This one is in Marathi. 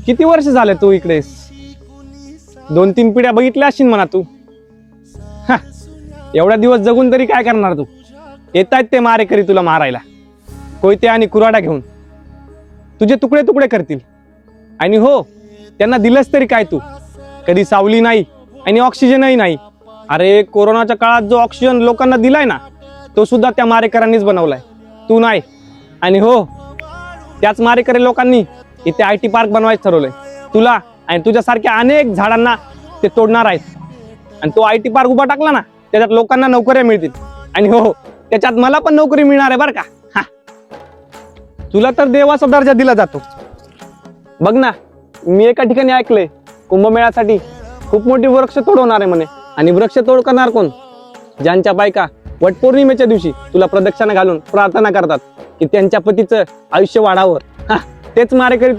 किती वर्ष झाले तू इकडे? 2-3 पिढ्या बघितल्या असशील म्हणा तू. हा, एवढा दिवस जगून तरी काय करणार तू? येतायत ते मारेकरी तुला मारायला, कोयते आणि कुऱ्हाड्या घेऊन. तुझे तुकडे तुकडे करतील. आणि हो, त्यांना दिलंस तरी काय तू? कधी सावली नाही आणि ऑक्सिजनही नाही. अरे कोरोनाच्या काळात जो ऑक्सिजन लोकांना दिलाय ना, तो सुद्धा त्या मारेकऱ्यांनीच बनवलाय, तू नाही. आणि हो, त्याच मारेकरी लोकांनी इथे IT पार्क बनवायचं ठरवलंय. तुला आणि तुझ्यासारख्या अनेक झाडांना ते तोडणार आहेत. आणि तो IT पार्क उभा टाकला ना, त्याच्यात लोकांना नोकऱ्या मिळतील. आणि हो, त्याच्यात मला पण नोकरी मिळणार आहे बरं का. हा, तुला तर देवाचा दर्जा दिला जातो. बघ ना, मी एका ठिकाणी ऐकलंय, कुंभमेळ्यासाठी खूप मोठी वृक्ष तोड होणार आहे म्हणे. आणि वृक्ष तोड करणार कोण? ज्यांच्या बायका वटपौर्णिमेच्या दिवशी तुला प्रदक्षिणा घालून प्रार्थना करतात की त्यांच्या पतीचं आयुष्य वाढावं. तेच मारेकरी